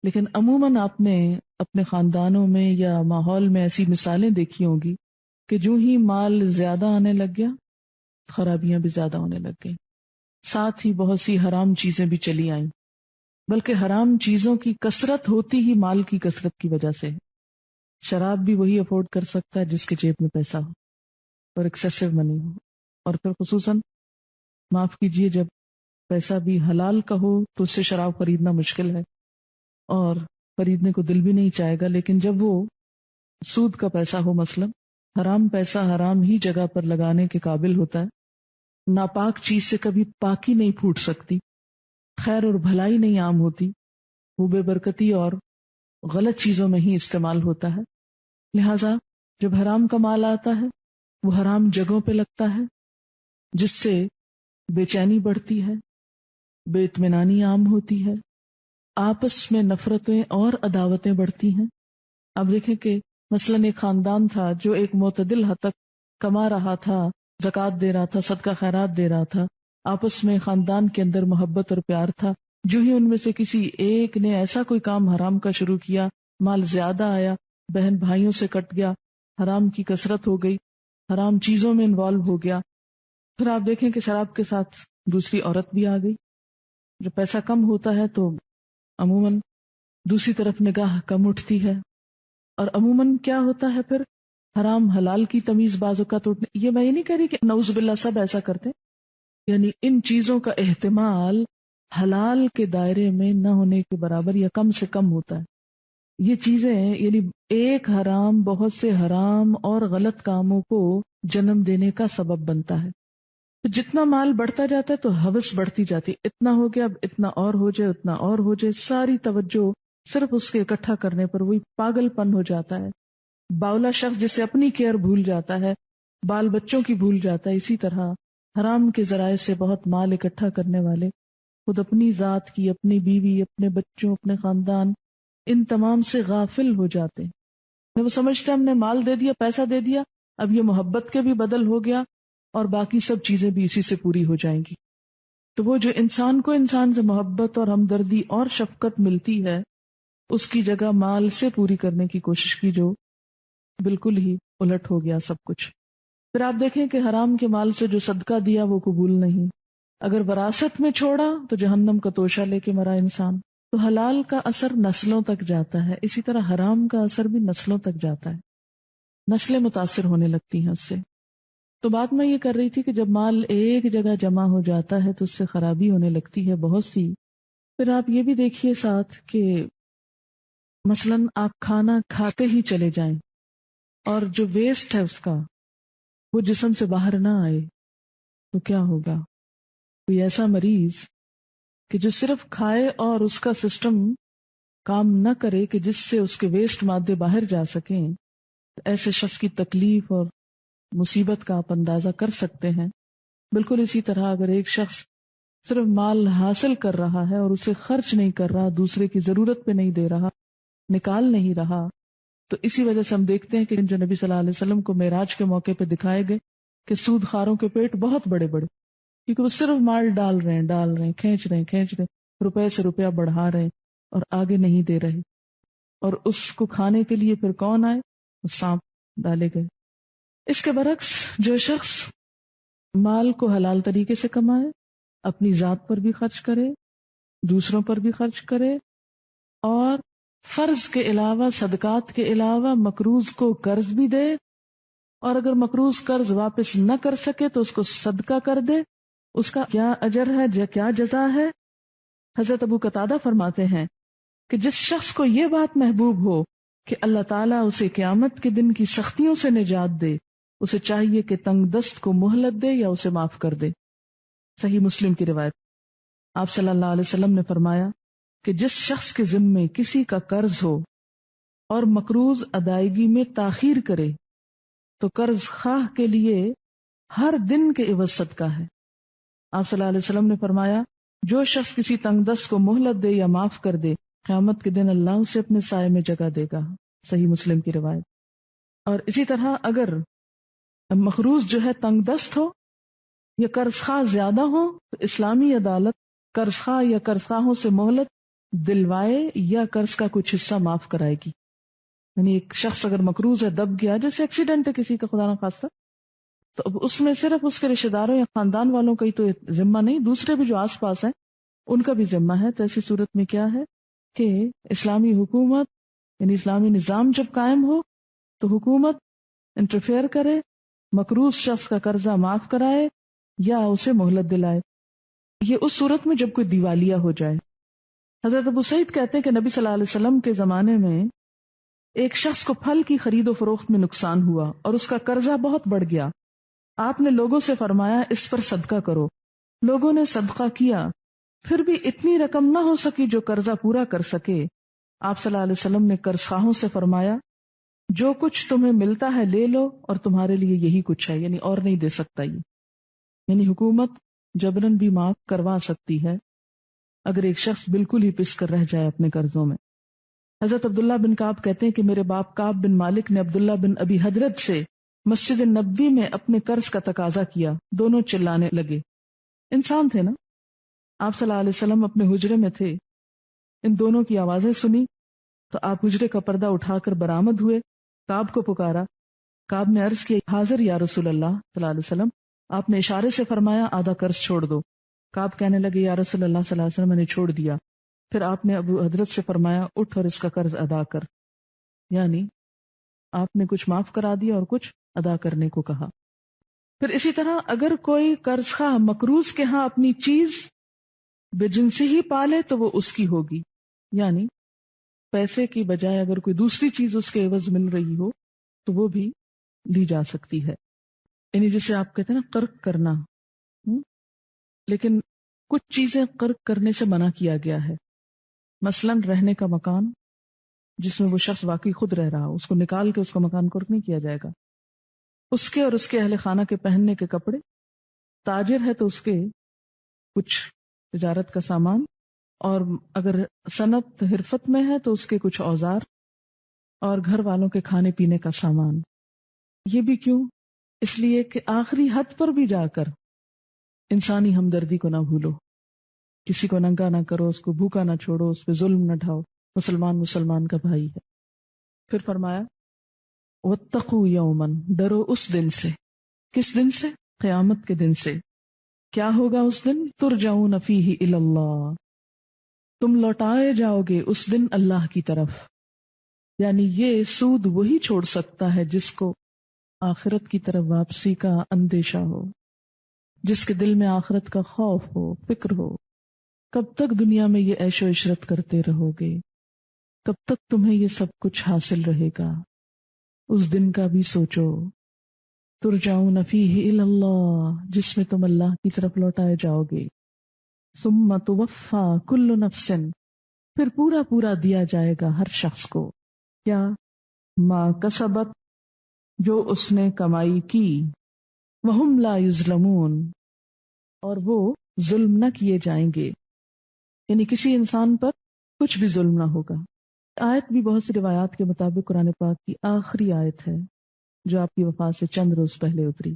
لیکن عموماً آپ نے اپنے خاندانوں میں یا ماحول میں ایسی مثالیں دیکھی ہوں گی کہ جو ہی مال زیادہ آنے لگ گیا خرابیاں بھی زیادہ ہونے لگ گئیں، ساتھ ہی بہت سی حرام چیزیں بھی چلی آئیں، بلکہ حرام چیزوں کی کثرت ہوتی ہی مال کی کثرت کی وجہ سے ہے۔ شراب بھی وہی افورڈ کر سکتا ہے جس کے جیب میں پیسہ ہو اور ایکسیسو منی ہو، اور پھر خصوصاً معاف کیجئے جب پیسہ بھی حلال کا ہو تو اس سے شراب خریدنا مشکل ہے اور خریدنے کو دل بھی نہیں چاہے گا، لیکن جب وہ سود کا پیسہ ہو مثلا، حرام پیسہ حرام ہی جگہ پر لگانے کے قابل ہوتا ہے۔ ناپاک چیز سے کبھی پاکی نہیں پھوٹ سکتی، خیر اور بھلائی نہیں عام ہوتی، وہ بے برکتی اور غلط چیزوں میں ہی استعمال ہوتا ہے۔ لہذا جب حرام کا مال آتا ہے وہ حرام جگہوں پہ لگتا ہے، جس سے بے چینی بڑھتی ہے، بے اطمینانی عام ہوتی ہے، آپس میں نفرتیں اور عداوتیں بڑھتی ہیں۔ اب دیکھیں کہ مثلاً ایک خاندان تھا جو ایک معتدل حد تک کما رہا تھا، زکوٰۃ دے رہا تھا، صدقہ خیرات دے رہا تھا، آپس میں خاندان کے اندر محبت اور پیار تھا، جو ہی ان میں سے کسی ایک نے ایسا کوئی کام حرام کا شروع کیا، مال زیادہ آیا، بہن بھائیوں سے کٹ گیا، حرام کی کثرت ہو گئی، حرام چیزوں میں انوالو ہو گیا، پھر آپ دیکھیں کہ شراب کے ساتھ دوسری عورت بھی آ گئی۔ جب پیسہ کم ہوتا ہے تو عموماً دوسری طرف نگاہ کم اٹھتی ہے، اور عموماً کیا ہوتا ہے پھر حرام حلال کی تمیز بعض اوقات اٹھنے، یہ میں یہ نہیں کہہ رہی کہ نعوذ باللہ سب ایسا کرتے، یعنی ان چیزوں کا احتمال حلال کے دائرے میں نہ ہونے کے برابر یا کم سے کم ہوتا ہے۔ یہ چیزیں یعنی ایک حرام بہت سے حرام اور غلط کاموں کو جنم دینے کا سبب بنتا ہے۔ تو جتنا مال بڑھتا جاتا ہے تو ہوس بڑھتی جاتی ہے، اتنا ہو گیا اب اتنا اور ہو جائے، اتنا اور ہو جائے، ساری توجہ صرف اس کے اکٹھا کرنے پر، وہی پاگل پن ہو جاتا ہے۔ باولا شخص جسے اپنی کیئر بھول جاتا ہے، بال بچوں کی بھول جاتا ہے، اسی طرح حرام کے ذرائع سے بہت مال اکٹھا کرنے والے خود اپنی ذات کی، اپنی بیوی، اپنے بچوں، اپنے خاندان، ان تمام سے غافل ہو جاتے ہیں۔ وہ سمجھتے ہم نے مال دے دیا، پیسہ دے دیا، اب یہ محبت کے بھی بدل ہو گیا اور باقی سب چیزیں بھی اسی سے پوری ہو جائیں گی۔ تو وہ جو انسان کو انسان سے محبت اور ہمدردی اور شفقت ملتی ہے، اس کی جگہ مال سے پوری کرنے کی کوشش کی، جو بالکل ہی الٹ ہو گیا سب کچھ۔ پھر آپ دیکھیں کہ حرام کے مال سے جو صدقہ دیا وہ قبول نہیں، اگر وراثت میں چھوڑا تو جہنم کا توشہ لے کے مرا انسان۔ تو حلال کا اثر نسلوں تک جاتا ہے، اسی طرح حرام کا اثر بھی نسلوں تک جاتا ہے، نسلیں متاثر ہونے لگتی ہیں اس سے۔ تو بات میں یہ کر رہی تھی کہ جب مال ایک جگہ جمع ہو جاتا ہے تو اس سے خرابی ہونے لگتی ہے بہت سی۔ پھر آپ یہ بھی دیکھیے ساتھ کہ مثلاً آپ کھانا کھاتے ہی چلے جائیں اور جو ویسٹ ہے اس کا وہ جسم سے باہر نہ آئے تو کیا ہوگا؟ کوئی ایسا مریض کہ جو صرف کھائے اور اس کا سسٹم کام نہ کرے کہ جس سے اس کے ویسٹ مادے باہر جا سکیں، ایسے شخص کی تکلیف اور مصیبت کا آپ اندازہ کر سکتے ہیں۔ بالکل اسی طرح اگر ایک شخص صرف مال حاصل کر رہا ہے اور اسے خرچ نہیں کر رہا، دوسرے کی ضرورت پہ نہیں دے رہا، نکال نہیں رہا، تو اسی وجہ سے ہم دیکھتے ہیں کہ جو نبی صلی اللہ علیہ وسلم کو معراج کے موقع پہ دکھائے گئے کہ سود خاروں کے پیٹ بہت بڑے بڑے، کیونکہ وہ صرف مال ڈال رہے ہیں، کھینچ رہے ہیں، روپے سے روپیہ بڑھا رہے ہیں اور آگے نہیں دے رہے، اور اس کو کھانے کے لیے پھر کون آئے؟ سانپ ڈالے گئے۔ اس کے برعکس جو شخص مال کو حلال طریقے سے کمائے، اپنی ذات پر بھی خرچ کرے، دوسروں پر بھی خرچ کرے، اور فرض کے علاوہ، صدقات کے علاوہ مقروض کو قرض بھی دے، اور اگر مقروض قرض واپس نہ کر سکے تو اس کو صدقہ کر دے، اس کا کیا اجر ہے، کیا جزا ہے؟ حضرت ابو قتادہ فرماتے ہیں کہ جس شخص کو یہ بات محبوب ہو کہ اللہ تعالیٰ اسے قیامت کے دن کی سختیوں سے نجات دے، اسے چاہیے کہ تنگ دست کو مہلت دے یا اسے معاف کر دے۔ صحیح مسلم کی روایت۔ آپ صلی اللہ علیہ وسلم نے فرمایا کہ جس شخص کے ذمے کسی کا قرض ہو اور مقروض ادائیگی میں تاخیر کرے تو قرض خواہ کے لیے ہر دن کے عوض صدقہ ہے۔ آپ صلی اللہ علیہ وسلم نے فرمایا جو شخص کسی تنگ دست کو مہلت دے یا معاف کر دے، قیامت کے دن اللہ اسے اپنے سائے میں جگہ دے گا۔ صحیح مسلم کی روایت۔ اور اسی طرح اگر مقروض جو ہے تنگ دست ہو یا قرض خواہ زیادہ ہو تو اسلامی عدالت قرض خواہ یا قرض خواہوں سے مہلت دلوائے یا قرض کا کچھ حصہ معاف کرائے گی. یعنی ایک شخص اگر مقروض ہے، دب گیا، جیسے ایکسیڈنٹ ہے کسی کا خدا نہ خواستہ، تو اب اس میں صرف اس کے رشتے داروں یا خاندان والوں کا ہی تو ذمہ نہیں، دوسرے بھی جو آس پاس ہیں ان کا بھی ذمہ ہے. تو ایسی صورت میں کیا ہے کہ اسلامی حکومت یعنی اسلامی نظام جب قائم ہو تو حکومت انٹرفیئر کرے، مقروض شخص کا قرضہ معاف کرائے یا اسے مہلت دلائے. یہ اس صورت میں جب کوئی دیوالیہ ہو جائے. حضرت ابو سعید کہتے ہیں کہ نبی صلی اللہ علیہ وسلم کے زمانے میں ایک شخص کو پھل کی خرید و فروخت میں نقصان ہوا اور اس کا قرضہ بہت بڑھ گیا. آپ نے لوگوں سے فرمایا اس پر صدقہ کرو. لوگوں نے صدقہ کیا، پھر بھی اتنی رقم نہ ہو سکی جو قرضہ پورا کر سکے. آپ صلی اللہ علیہ وسلم نے قرض خواہوں سے فرمایا جو کچھ تمہیں ملتا ہے لے لو اور تمہارے لیے یہی کچھ ہے، یعنی اور نہیں دے سکتا. یہ یعنی حکومت جبرن بھی معاف کروا سکتی ہے اگر ایک شخص بالکل ہی پس کر رہ جائے اپنے قرضوں میں. حضرت عبداللہ بن کعب کہتے ہیں کہ میرے باپ کعب بن مالک نے عبداللہ بن ابی حضرت سے مسجد نبوی میں اپنے قرض کا تقاضا کیا. دونوں چلانے لگے. انسان تھے نا. آپ صلی اللہ علیہ وسلم اپنے حجرے میں تھے، ان دونوں کی آوازیں سنی تو آپ حجرے کا پردہ اٹھا کر برآمد ہوئے. کعب کو پکارا. کعب نے عرض کی حاضر یا رسول اللہ صلی اللہ علیہ وسلم. آپ نے اشارے سے فرمایا آدھا قرض چھوڑ دو. کعب کہنے لگے یا رسول اللہ صلی اللہ علیہ وسلم میں نے چھوڑ دیا. پھر آپ نے ابو حضرت سے فرمایا اٹھ اور اس کا قرض ادا کر. یعنی آپ نے کچھ معاف کرا دیا اور کچھ ادا کرنے کو کہا. پھر اسی طرح اگر کوئی قرض خواہ مقروض کے ہاں اپنی چیز بے جنسی ہی پالے تو وہ اس کی ہوگی. یعنی پیسے کی بجائے اگر کوئی دوسری چیز اس کے عوض مل رہی ہو تو وہ بھی دی جا سکتی ہے. یعنی جسے آپ کہتے ہیں نا قرض کرنا. لیکن کچھ چیزیں قرض کرنے سے منع کیا گیا ہے. مثلا رہنے کا مکان جس میں وہ شخص واقعی خود رہ رہا ہو، اس کو نکال کے اس کا مکان قرض نہیں کیا جائے گا. اس کے اور اس کے اہل خانہ کے پہننے کے کپڑے، تاجر ہے تو اس کے کچھ تجارت کا سامان، اور اگر صنعت حرفت میں ہے تو اس کے کچھ اوزار، اور گھر والوں کے کھانے پینے کا سامان. یہ بھی کیوں؟ اس لیے کہ آخری حد پر بھی جا کر انسانی ہمدردی کو نہ بھولو، کسی کو ننگا نہ کرو، اس کو بھوکا نہ چھوڑو، اس پہ ظلم نہ ڈھاؤ. مسلمان کا بھائی ہے. پھر فرمایا واتقوا یوما، ڈرو اس دن سے. کس دن سے؟ قیامت کے دن سے. کیا ہوگا اس دن؟ ترجعون فیہ الی اللہ، تم لوٹائے جاؤ گے اس دن اللہ کی طرف. یعنی یہ سود وہی چھوڑ سکتا ہے جس کو آخرت کی طرف واپسی کا اندیشہ ہو، جس کے دل میں آخرت کا خوف ہو، فکر ہو. کب تک دنیا میں یہ عیش و عشرت کرتے رہو گے؟ کب تک تمہیں یہ سب کچھ حاصل رہے گا؟ اس دن کا بھی سوچو. ترجعون فیہ الی اللہ، جس میں تم اللہ کی طرف لوٹائے جاؤ گے. ثم توفی کل نفس، پھر پورا پورا دیا جائے گا ہر شخص کو. کیا؟ ما کسبت، جو اس نے کمائی کی. وہم لا یظلمون، اور وہ ظلم نہ کیے جائیں گے. یعنی کسی انسان پر کچھ بھی ظلم نہ ہوگا. آیت بھی بہت سی روایات کے مطابق قرآن پاک کی آخری آیت ہے جو آپ کی وفات سے چند روز پہلے اتری.